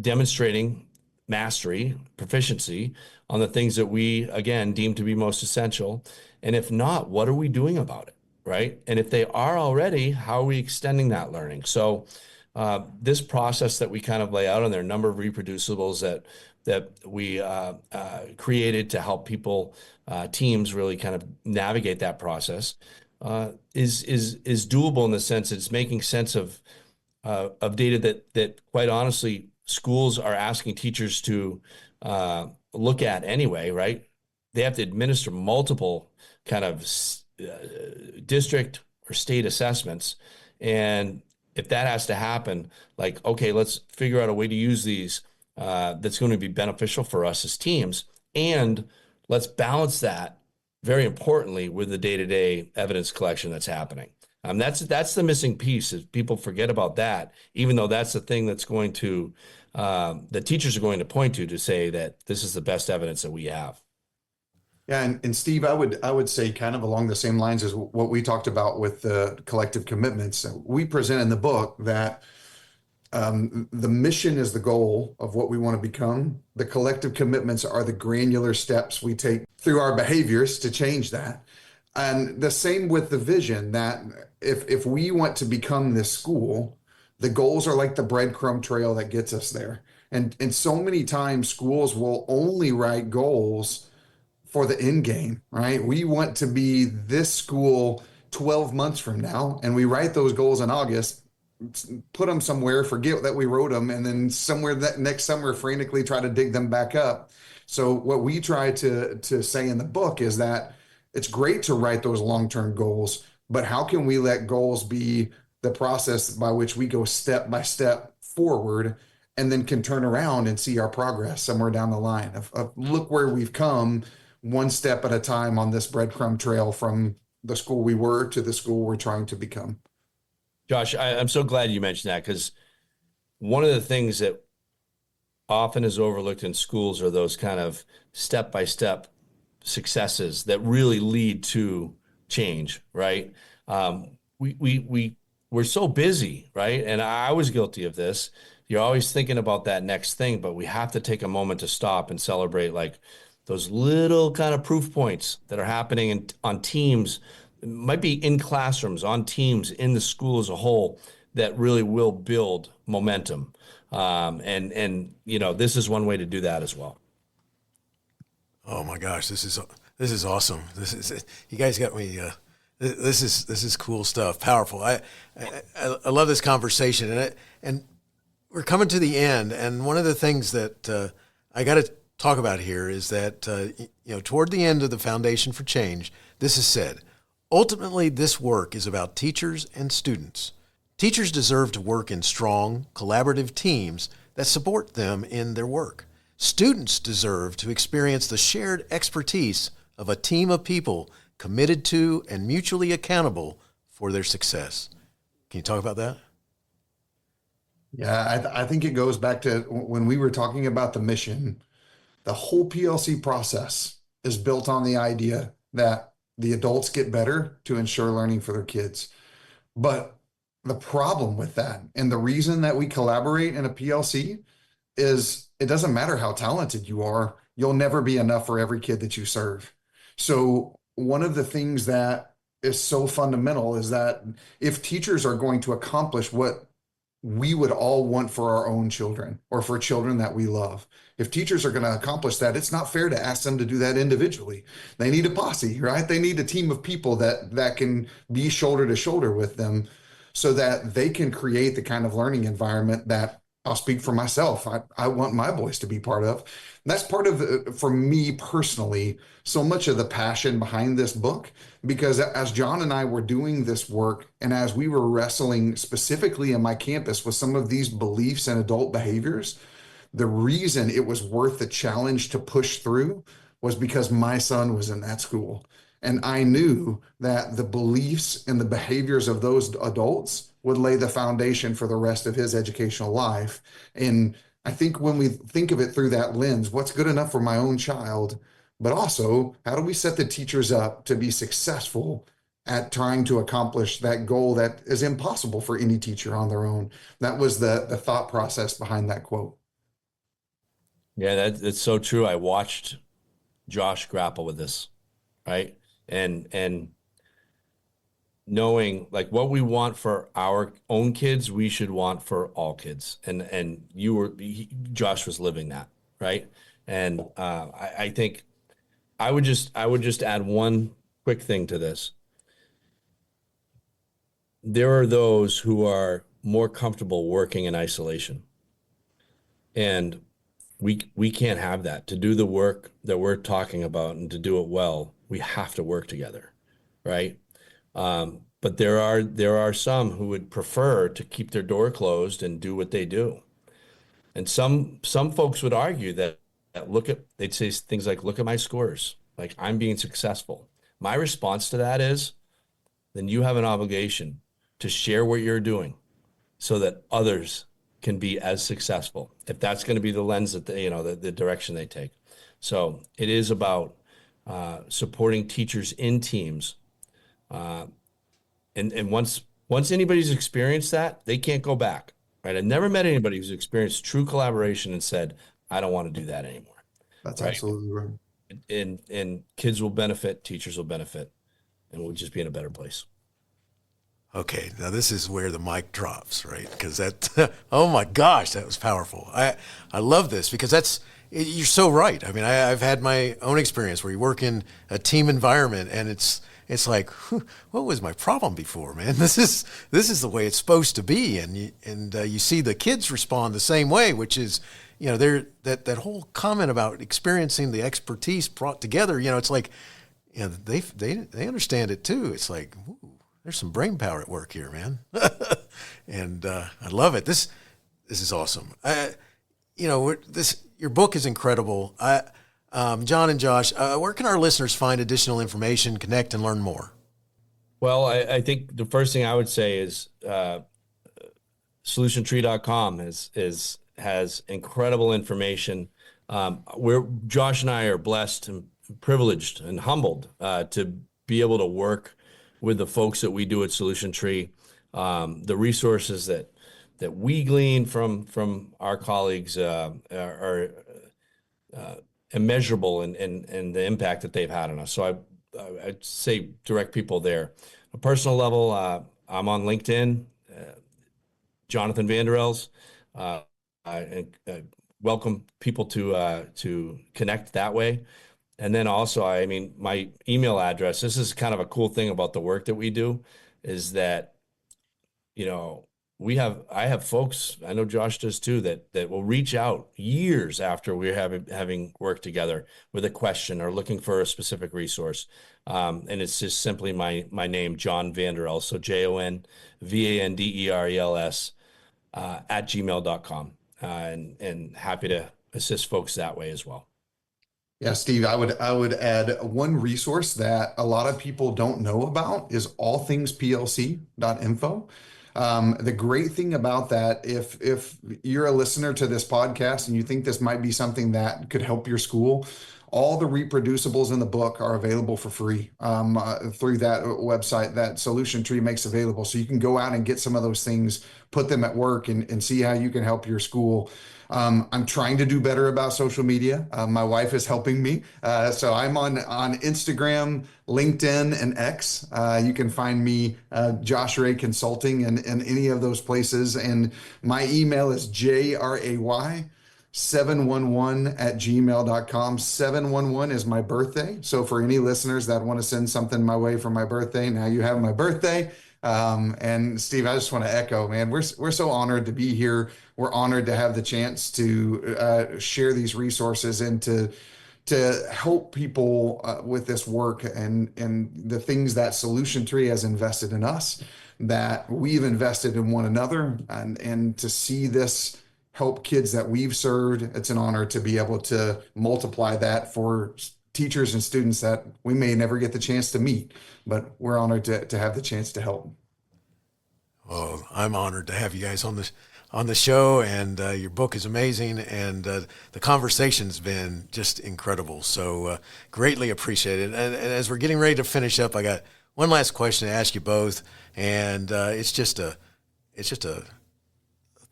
demonstrating mastery, proficiency on the things that we, again, deem to be most essential? And if not, what are we doing about it, right? And if they are already, how are we extending that learning? So this process that we kind of lay out, and there are a number of reproducibles that we created to help people, teams really kind of navigate that process, is doable in the sense that it's making sense of data that quite honestly schools are asking teachers to look at anyway, right? They have to administer multiple kind of district or state assessments. And if that has to happen, like, okay, let's figure out a way to use these that's going to be beneficial for us as teams. And let's balance that, very importantly, with the day-to-day evidence collection that's happening. That's the missing piece, is people forget about that, even though that's the thing that's going to, the teachers are going to point to say that this is the best evidence that we have. Yeah, and Steve, I would say kind of along the same lines as what we talked about with the collective commitments. We present in the book that the mission is the goal of what we want to become. The collective commitments are the granular steps we take through our behaviors to change that. And the same with the vision, that if we want to become this school, the goals are like the breadcrumb trail that gets us there. And so many times schools will only write goals for the end game, right? We want to be this school 12 months from now, and we write those goals in August, put them somewhere, forget that we wrote them, and then somewhere that next summer frantically try to dig them back up. So what we try to say in the book is that it's great to write those long-term goals, but how can we let goals be the process by which we go step by step forward, and then can turn around and see our progress somewhere down the line of look where we've come one step at a time on this breadcrumb trail from the school we were to the school we're trying to become. Josh, I'm so glad you mentioned that, because one of the things that often is overlooked in schools are those kind of step-by-step successes that really lead to change, right? We're so busy, right? And I was guilty of this. You're always thinking about that next thing, but we have to take a moment to stop and celebrate like those little kind of proof points that are happening on teams. It might be in classrooms, on teams, in the school as a whole, that really will build momentum. And this is one way to do that as well. Oh my gosh, this is awesome. You guys got me. This is cool stuff. Powerful. I love this conversation, and we're coming to the end. And one of the things that I got to talk about here is that toward the end of the Foundation for Change, this is said. Ultimately, this work is about teachers and students. Teachers deserve to work in strong, collaborative teams that support them in their work. Students deserve to experience the shared expertise of a team of people committed to and mutually accountable for their success. Can you talk about that? Yeah, I think it goes back to when we were talking about the mission. The whole PLC process is built on the idea that the adults get better to ensure learning for their kids. But the problem with that, and the reason that we collaborate in a PLC, is it doesn't matter how talented you are, you'll never be enough for every kid that you serve. So one of the things that is so fundamental is that if teachers are going to accomplish what we would all want for our own children or for children that we love, if teachers are going to accomplish that, it's not fair to ask them to do that individually. They need a posse, right? They need a team of people that can be shoulder to shoulder with them so that they can create the kind of learning environment that I'll speak for myself. I want my boys to be part of. And that's part of, for me personally, so much of the passion behind this book, because as John and I were doing this work, and as we were wrestling specifically in my campus with some of these beliefs and adult behaviors, the reason it was worth the challenge to push through was because my son was in that school. And I knew that the beliefs and the behaviors of those adults would lay the foundation for the rest of his educational life. And I think when we think of it through that lens, what's good enough for my own child, but also how do we set the teachers up to be successful at trying to accomplish that goal that is impossible for any teacher on their own? That was the thought process behind that quote. Yeah, that's so true. I watched Josh grapple with this, right? And knowing like what we want for our own kids, we should want for all kids. And Josh was living that, right? And I think I would just add one quick thing to this. There are those who are more comfortable working in isolation, and we can't have that. To do the work that we're talking about and to do it well, we have to work together, right? But there are some who would prefer to keep their door closed and do what they do. And some folks would argue that they'd say things like, look at my scores, like I'm being successful. My response to that is, then you have an obligation to share what you're doing so that others can be as successful, if that's going to be the lens that the direction they take. So it is about supporting teachers in teams. And once anybody's experienced that, they can't go back, right? I've never met anybody who's experienced true collaboration and said, I don't want to do that anymore. That's right? absolutely right. And kids will benefit, teachers will benefit, and we'll just be in a better place. Okay, now this is where the mic drops, right? Because oh my gosh, that was powerful. I love this because you're so right. I mean, I've had my own experience where you work in a team environment and it's like, what was my problem before, man? This is the way it's supposed to be, and you see the kids respond the same way, which is, that whole comment about experiencing the expertise brought together. It's like, they understand it too. It's like, ooh, there's some brain power at work here, man. And I love it. This is awesome. Your book is incredible. John and Josh, where can our listeners find additional information, connect, and learn more? Well, I think the first thing I would say is solutiontree.com has incredible information. Josh and I are blessed and privileged and humbled to be able to work with the folks that we do at Solution Tree. The resources that we glean from our colleagues are immeasurable in the impact that they've had on us. So I'd say direct people there. On a personal level, I'm on LinkedIn, Jonathan Vander Els. I welcome people to connect that way. And then also, I mean, my email address, this is kind of a cool thing about the work that we do, is that, you know, I have folks, I know Josh does too, that will reach out years after we're having worked together with a question or looking for a specific resource. And it's just simply my name, John Vander Els. So JONVANDERELS at gmail.com. And happy to assist folks that way as well. Yeah, Steve, I would add one resource that a lot of people don't know about is allthingsplc.info. The great thing about that, if you're a listener to this podcast and you think this might be something that could help your school, all the reproducibles in the book are available for free through that website that Solution Tree makes available. So you can go out and get some of those things, put them at work, and see how you can help your school. I'm trying to do better about social media. My wife is helping me. So I'm on Instagram, LinkedIn, and X. You can find me, Josh Ray Consulting, in any of those places. And my email is jray711@gmail.com. 711 is my birthday. So for any listeners that want to send something my way for my birthday, now you have my birthday. And Steve, I just want to echo, man, we're so honored to be here. We're honored to have the chance to share these resources and to help people with this work and the things that Solution Tree has invested in us, that we've invested in one another, and to see this help kids that we've served. It's an honor to be able to multiply that for teachers and students that we may never get the chance to meet, but we're honored to have the chance to help. Well, I'm honored to have you guys on the show, and your book is amazing, and the conversation's been just incredible. So greatly appreciated. And as we're getting ready to finish up, I got one last question to ask you both, and it's just a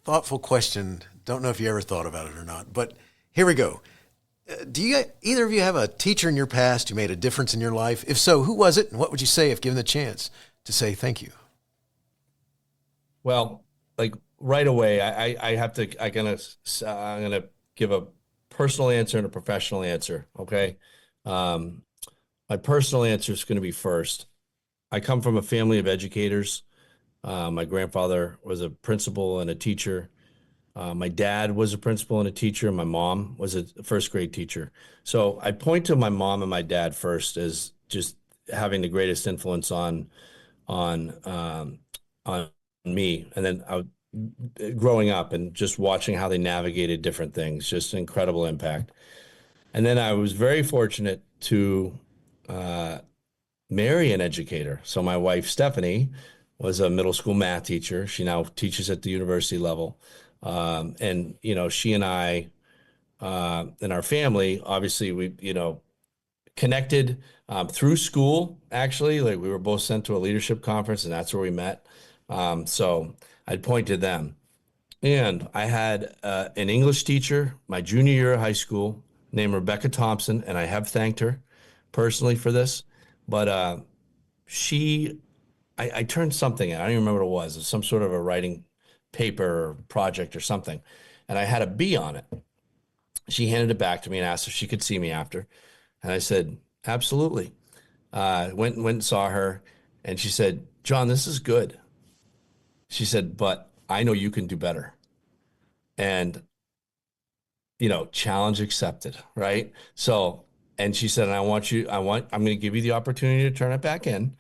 thoughtful question. Don't know if you ever thought about it or not, but here we go. Do either of you have a teacher in your past who made a difference in your life? If so, who was it, and what would you say if given the chance to say thank you? Well, like right away, I'm gonna give a personal answer and a professional answer. Okay, my personal answer is going to be first. I come from a family of educators. My grandfather was a principal and a teacher. My dad was a principal and a teacher. My mom was a first grade teacher. So I point to my mom and my dad first as just having the greatest influence on me. And then growing up and just watching how they navigated different things, just incredible impact. And then I was very fortunate to marry an educator. So my wife, Stephanie, was a middle school math teacher. She now teaches at the university level. And, you know, she and I, and our family, obviously we, you know, connected, through school, actually. Like we were both sent to a leadership conference, and that's where we met. So I'd point to them. And I had, an English teacher, my junior year of high school, named Rebecca Thompson, and I have thanked her personally for this, but, I turned something in. I don't even remember what it was. It was some sort of a writing paper or project or something, and I had a B on it. She handed it back to me and asked if she could see me after, and I said, absolutely. Went and saw her, and she said, John, this is good. She said, but I know you can do better. And, you know, challenge accepted, right? So, and she said, I'm going to give you the opportunity to turn it back in.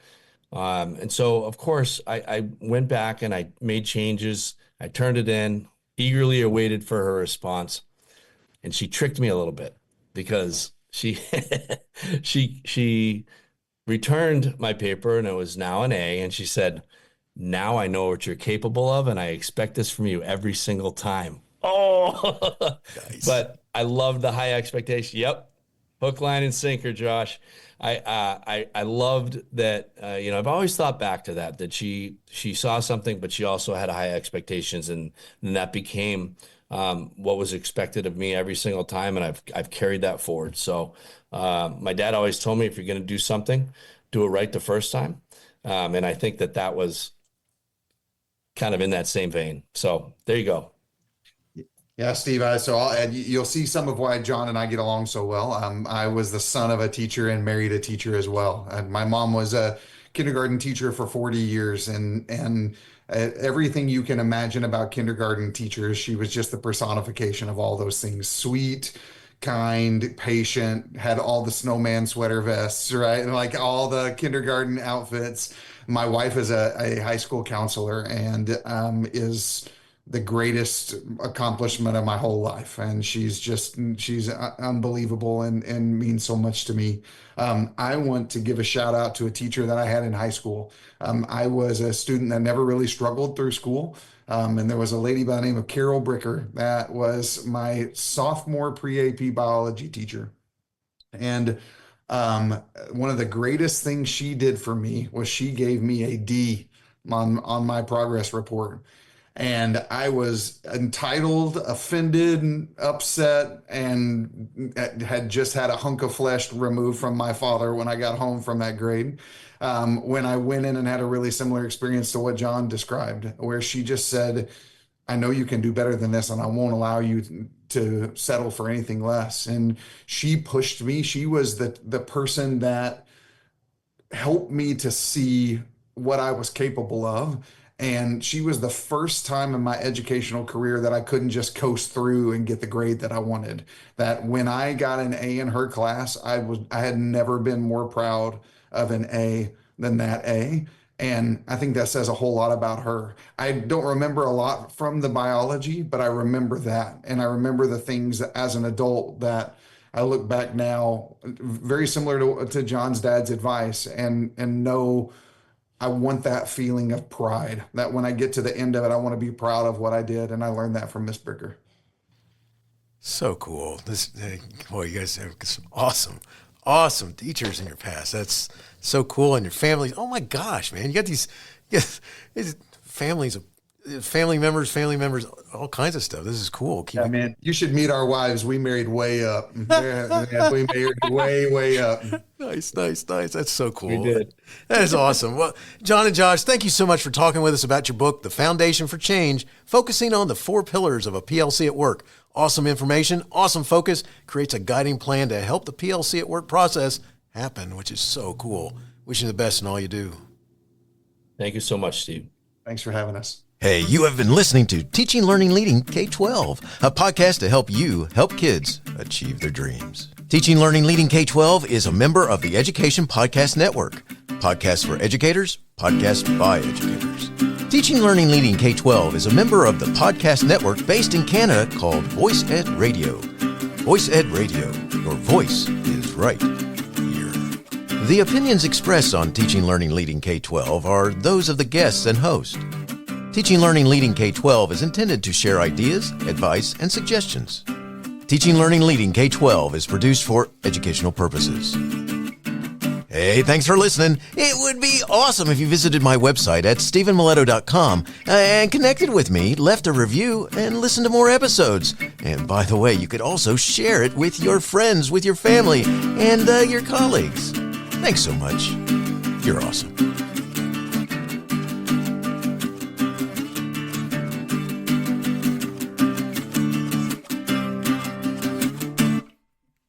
And so, of course, I went back and I made changes. I turned it in, eagerly awaited for her response. And she tricked me a little bit because she returned my paper, and it was now an A. And she said, Now I know what you're capable of, and I expect this from you every single time. Oh, nice. But I love the high expectation. Yep. Hook, line, and sinker, Josh. I loved that. I've always thought back to that she saw something, but she also had high expectations, and that became what was expected of me every single time, and I've carried that forward. So my dad always told me, if you're going to do something, do it right the first time, and I think that was kind of in that same vein. So there you go. Yeah, Steve. You'll see some of why John and I get along so well. I was the son of a teacher and married a teacher as well. And my mom was a kindergarten teacher for 40 years, and everything you can imagine about kindergarten teachers, she was just the personification of all those things. Sweet, kind, patient, had all the snowman sweater vests, right? And like all the kindergarten outfits. My wife is a high school counselor and is the greatest accomplishment of my whole life. And she's unbelievable and means so much to me. I want to give a shout out to a teacher that I had in high school. I was a student that never really struggled through school. And there was a lady by the name of Carol Bricker that was my sophomore pre-AP biology teacher. And one of the greatest things she did for me was she gave me a D on my progress report. And I was entitled, offended, upset, and had just had a hunk of flesh removed from my father when I got home from that grade. When I went in and had a really similar experience to what John described, where she just said, I know you can do better than this, and I won't allow you to settle for anything less. And she pushed me. She was the person that helped me to see what I was capable of. And she was the first time in my educational career that I couldn't just coast through and get the grade that I wanted. That when I got an A in her class, I had never been more proud of an A than that A. And I think that says a whole lot about her. I don't remember a lot from the biology, but I remember that. And I remember the things as an adult that I look back now, very similar to John's dad's advice, and know I want that feeling of pride, that when I get to the end of it, I want to be proud of what I did. And I learned that from Miss Bricker. So cool. Boy, you guys have some awesome teachers in your past. That's so cool. And your families. Oh my gosh, man. You got these families, family members, all kinds of stuff. This is cool. Man, you should meet our wives. We married way up. We married way up. Nice. That's so cool. We did. That is awesome. Well, John and Josh, thank you so much for talking with us about your book, The Foundation for Change, focusing on the 4 pillars of a PLC at work. Awesome information, awesome focus, creates a guiding plan to help the PLC at work process happen, which is so cool. Wishing you the best in all you do. Thank you so much, Steve. Thanks for having us. Hey, you have been listening to Teaching, Learning, Leading K-12, a podcast to help you help kids achieve their dreams. Teaching, Learning, Leading K-12 is a member of the Education Podcast Network. Podcasts for educators, podcasts by educators. Teaching, Learning, Leading K-12 is a member of the podcast network based in Canada called Voice Ed Radio. Voice Ed Radio, your voice is right here. The opinions expressed on Teaching, Learning, Leading K-12 are those of the guests and host. Teaching, Learning, Leading K-12 is intended to share ideas, advice, and suggestions. Teaching, Learning, Leading K-12 is produced for educational purposes. Hey, thanks for listening. It would be awesome if you visited my website at stephenmiletto.com and connected with me, left a review, and listened to more episodes. And by the way, you could also share it with your friends, with your family, and your colleagues. Thanks so much. You're awesome.